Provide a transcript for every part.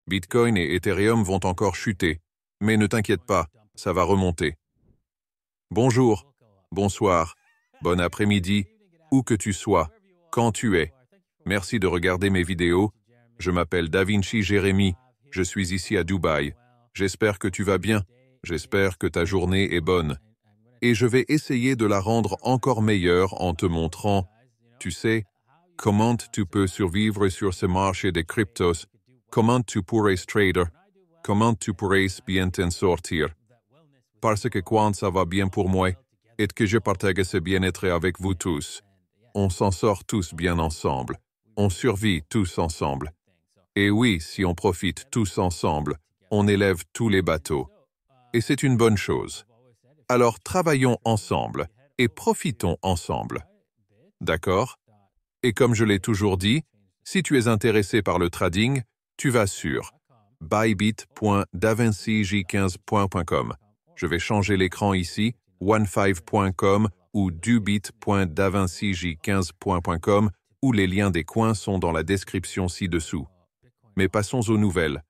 Bitcoin et Ethereum vont encore chuter. Mais ne t'inquiète pas, ça va remonter. Bonjour, bonsoir, bon après-midi, où que tu sois, quand tu es. Merci de regarder mes vidéos. Je m'appelle Davinci Jérémy, je suis ici à Dubaï. J'espère que tu vas bien, j'espère que ta journée est bonne. Et je vais essayer de la rendre encore meilleure en te montrant, tu sais, comment tu peux survivre sur ce marché des cryptos, comment tu pourrais trader, comment tu pourrais bien t'en sortir. Parce que quand ça va bien pour moi, et que je partage ce bien-être avec vous tous, on s'en sort tous bien ensemble, on survit tous ensemble. Et oui, si on profite tous ensemble, on élève tous les bateaux. Et c'est une bonne chose. Alors travaillons ensemble et profitons ensemble. D'accord? Et comme je l'ai toujours dit, si tu es intéressé par le trading, tu vas sur bybit.davincij15.com. Je vais changer l'écran ici, 15.com ou dubit.davincij15.com, où les liens des coins sont dans la description ci-dessous. Mais passons aux nouvelles.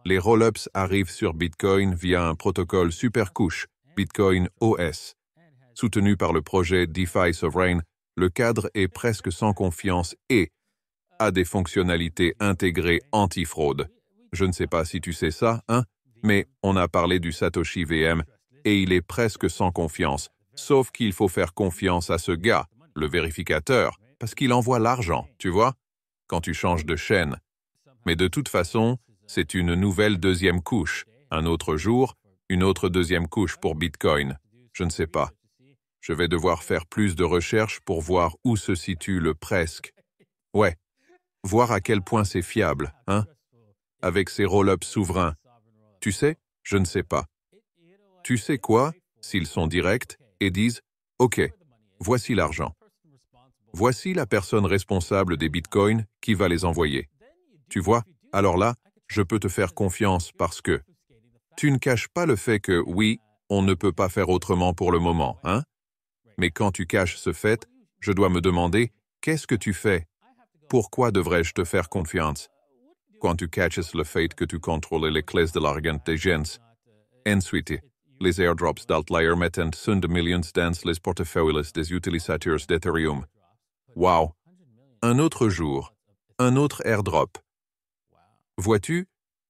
Les roll-ups arrivent sur Bitcoin via un protocole supercouche, Bitcoin OS. Soutenu par le projet DeFi Sovereign, le cadre est presque sans confiance et a des fonctionnalités intégrées anti-fraude. Je ne sais pas si tu sais ça, hein, mais on a parlé du Satoshi VM et il est presque sans confiance, sauf qu'il faut faire confiance à ce gars, le vérificateur, parce qu'il envoie l'argent, tu vois, quand tu changes de chaîne. Mais de toute façon, c'est une nouvelle deuxième couche. Un autre jour, une autre deuxième couche pour Bitcoin. Je ne sais pas. Je vais devoir faire plus de recherches pour voir où se situe le presque. Ouais, voir à quel point c'est fiable, hein, avec ces roll-ups souverains. Tu sais, je ne sais pas. Tu sais quoi, s'ils sont directs et disent « Ok, voici l'argent. Voici la personne responsable des bitcoins qui va les envoyer. » Tu vois, alors là, je peux te faire confiance parce que tu ne caches pas le fait que, oui, on ne peut pas faire autrement pour le moment, hein? Mais quand tu caches ce fait, je dois me demander, qu'est-ce que tu fais? Pourquoi devrais-je te faire confiance? Quand tu caches le fait que tu contrôles les clés de l'argent des gens. Ensuite, les airdrops d'Altlier mettent de millions dans les portefeuilles des utilisateurs d'Ethereum. Wow! Un autre jour, un autre airdrop. Vois-tu,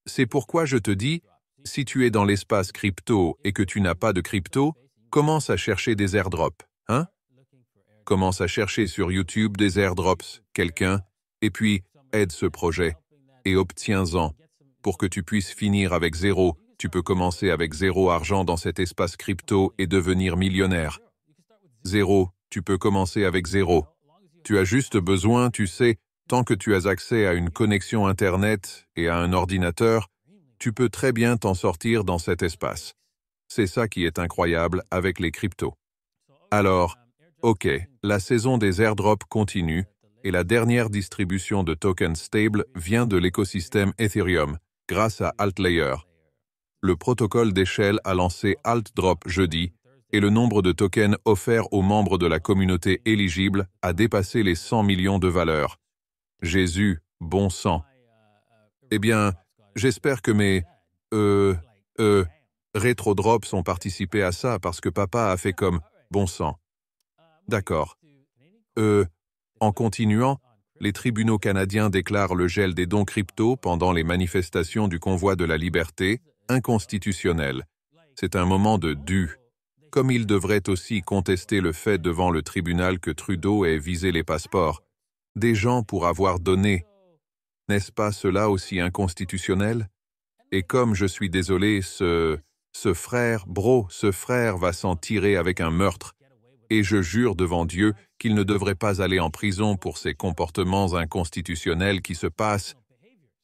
c'est pourquoi je te dis, si tu es dans l'espace crypto et que tu n'as pas de crypto, commence à chercher des airdrops, hein? Commence à chercher sur YouTube des airdrops, quelqu'un, et puis aide ce projet, et obtiens-en. Pour que tu puisses finir avec zéro, tu peux commencer avec zéro argent dans cet espace crypto et devenir millionnaire. Zéro, tu peux commencer avec zéro. Tu as juste besoin, tu sais, tant que tu as accès à une connexion Internet et à un ordinateur, tu peux très bien t'en sortir dans cet espace. C'est ça qui est incroyable avec les cryptos. Alors, ok, la saison des airdrops continue et la dernière distribution de tokens stables vient de l'écosystème Ethereum, grâce à Altlayer. Le protocole d'échelle a lancé AltDrop jeudi et le nombre de tokens offerts aux membres de la communauté éligible a dépassé les 100 millions de valeurs. Jésus, bon sang. Eh bien, j'espère que mes rétrodrops ont participé à ça parce que papa a fait comme bon sang. D'accord. En continuant, les tribunaux canadiens déclarent le gel des dons crypto pendant les manifestations du convoi de la liberté inconstitutionnel. C'est un moment de dû. Comme ils devraient aussi contester le fait devant le tribunal que Trudeau ait visé les passeports des gens pour avoir donné. N'est-ce pas cela aussi inconstitutionnel? Et comme je suis désolé, ce frère va s'en tirer avec un meurtre. Et je jure devant Dieu qu'il ne devrait pas aller en prison pour ces comportements inconstitutionnels qui se passent.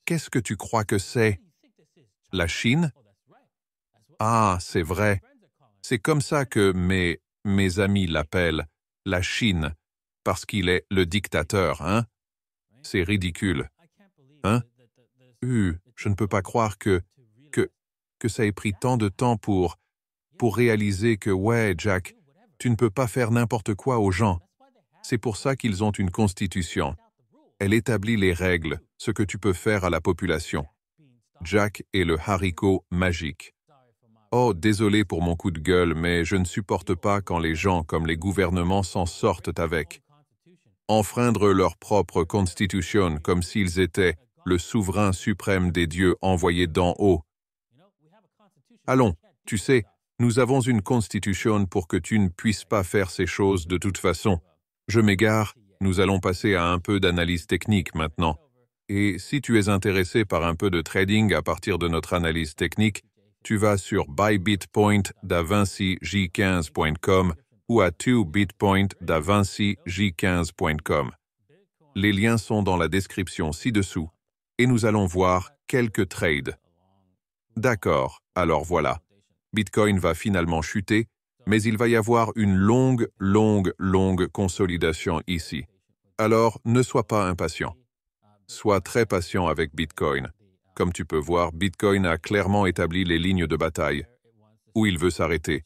Qu'est-ce que tu crois que c'est? La Chine? Ah, c'est vrai. C'est comme ça que mes amis l'appellent, la Chine, parce qu'il est le dictateur, hein? C'est ridicule. Hein? Je ne peux pas croire que ça ait pris tant de temps pour réaliser que, ouais, Jack, tu ne peux pas faire n'importe quoi aux gens. C'est pour ça qu'ils ont une constitution. Elle établit les règles, ce que tu peux faire à la population. Jack et le haricot magique. Oh, désolé pour mon coup de gueule, mais je ne supporte pas quand les gens comme les gouvernements s'en sortent avec. Enfreindre leur propre constitution comme s'ils étaient le souverain suprême des dieux envoyés d'en haut. Allons, tu sais, nous avons une constitution pour que tu ne puisses pas faire ces choses de toute façon. Je m'égare, nous allons passer à un peu d'analyse technique maintenant. Et si tu es intéressé par un peu de trading à partir de notre analyse technique, tu vas sur buybitpoint.davincij15.com ou à 2bitpoint.davincij15.com. Les liens sont dans la description ci-dessous et nous allons voir quelques trades. D'accord, alors voilà. Bitcoin va finalement chuter, mais il va y avoir une longue consolidation ici. Alors, ne sois pas impatient. Sois très patient avec Bitcoin. Comme tu peux voir, Bitcoin a clairement établi les lignes de bataille, où il veut s'arrêter.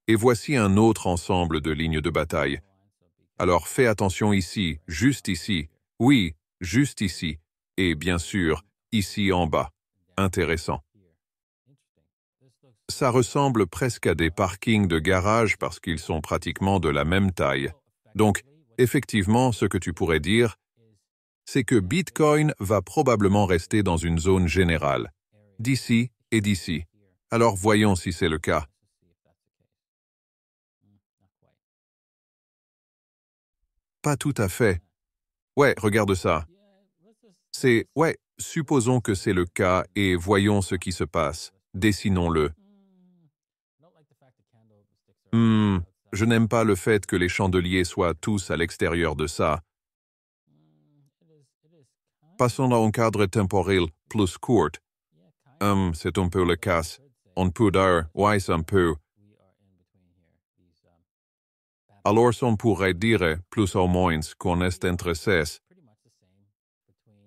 Et voici un autre ensemble de lignes de bataille. Alors fais attention ici, juste ici, oui, juste ici, et bien sûr, ici en bas. Intéressant. Ça ressemble presque à des parkings de garage parce qu'ils sont pratiquement de la même taille. Donc, effectivement, ce que tu pourrais dire, c'est que Bitcoin va probablement rester dans une zone générale, d'ici et d'ici. Alors voyons si c'est le cas. Pas tout à fait. Ouais, regarde ça. Supposons que c'est le cas et voyons ce qui se passe. Dessinons-le. Je n'aime pas le fait que les chandeliers soient tous à l'extérieur de ça. Passons à un cadre temporel plus court. C'est un peu le cas. On peut dire, ouais, c'est un peu. Alors on pourrait dire, plus ou moins, qu'on est entre ces.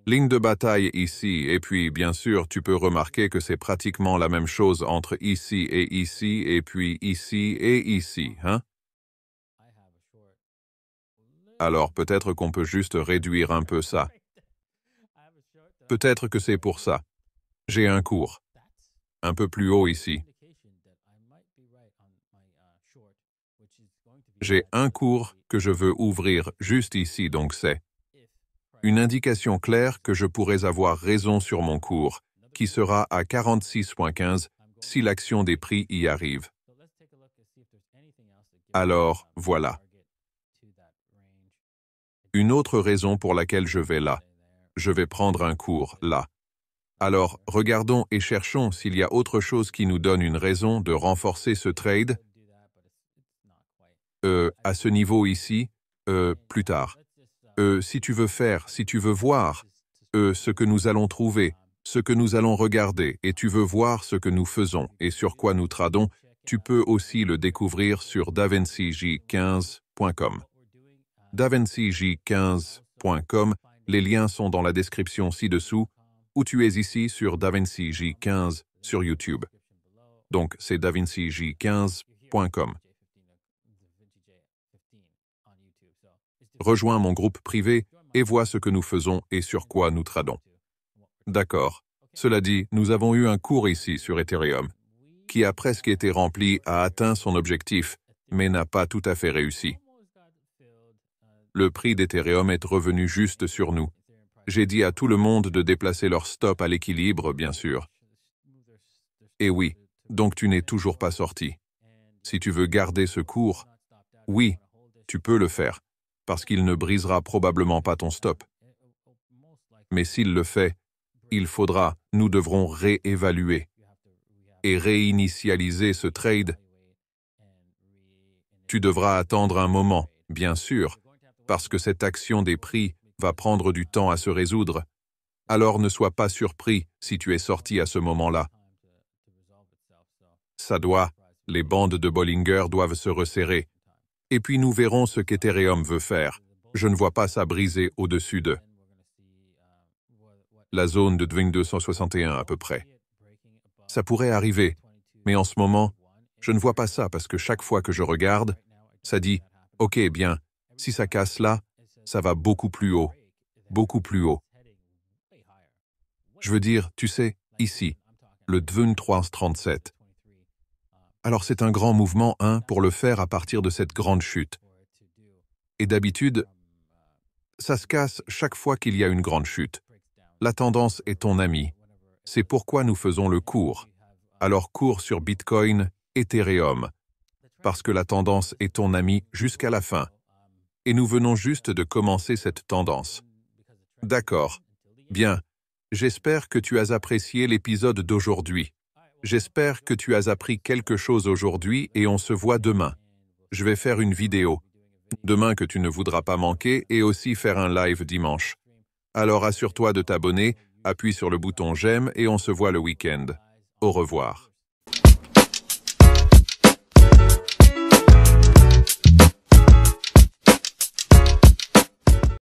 Ligne de bataille ici, et puis bien sûr, tu peux remarquer que c'est pratiquement la même chose entre ici, et puis ici et ici, hein? Alors peut-être qu'on peut juste réduire un peu ça. Peut-être que c'est pour ça. J'ai un cours. Un peu plus haut ici. J'ai un cours que je veux ouvrir juste ici, donc c'est une indication claire que je pourrais avoir raison sur mon cours, qui sera à 46,15 si l'action des prix y arrive. Alors, voilà. Une autre raison pour laquelle je vais là. Je vais prendre un cours là. Alors, regardons et cherchons s'il y a autre chose qui nous donne une raison de renforcer ce trade. À ce niveau ici, plus tard. Si tu veux voir, ce que nous allons trouver, ce que nous allons regarder, et tu veux voir ce que nous faisons et sur quoi nous tradons, tu peux aussi le découvrir sur davincij15.com. davincij15.com, les liens sont dans la description ci-dessous, ou tu es ici sur davincij15 sur YouTube. Donc, c'est davincij15.com. Rejoins mon groupe privé et vois ce que nous faisons et sur quoi nous tradons. D'accord. Cela dit, nous avons eu un cours ici sur Ethereum, qui a presque été rempli, a atteint son objectif, mais n'a pas tout à fait réussi. Le prix d'Ethereum est revenu juste sur nous. J'ai dit à tout le monde de déplacer leur stop à l'équilibre, bien sûr. Et oui, donc tu n'es toujours pas sorti. Si tu veux garder ce cours, oui, tu peux le faire, parce qu'il ne brisera probablement pas ton stop. Mais s'il le fait, nous devrons réévaluer et réinitialiser ce trade. Tu devras attendre un moment, bien sûr, parce que cette action des prix va prendre du temps à se résoudre. Alors ne sois pas surpris si tu es sorti à ce moment-là. Les bandes de Bollinger doivent se resserrer. Et puis nous verrons ce qu'Ethereum veut faire. Je ne vois pas ça briser au-dessus de la zone de 2261 à peu près. Ça pourrait arriver, mais en ce moment, je ne vois pas ça parce que chaque fois que je regarde, ça dit « Ok, bien, si ça casse là, ça va beaucoup plus haut, beaucoup plus haut. » Je veux dire, tu sais, ici, le DVN 337. Alors c'est un grand mouvement, pour le faire à partir de cette grande chute. Et d'habitude, ça se casse chaque fois qu'il y a une grande chute. La tendance est ton ami. C'est pourquoi nous faisons le cours. Alors cours sur Bitcoin, Ethereum. Parce que la tendance est ton ami jusqu'à la fin. Et nous venons juste de commencer cette tendance. D'accord. Bien. J'espère que tu as apprécié l'épisode d'aujourd'hui. J'espère que tu as appris quelque chose aujourd'hui et on se voit demain. Je vais faire une vidéo. Demain que tu ne voudras pas manquer et aussi faire un live dimanche. Alors assure-toi de t'abonner, appuie sur le bouton j'aime et on se voit le week-end. Au revoir.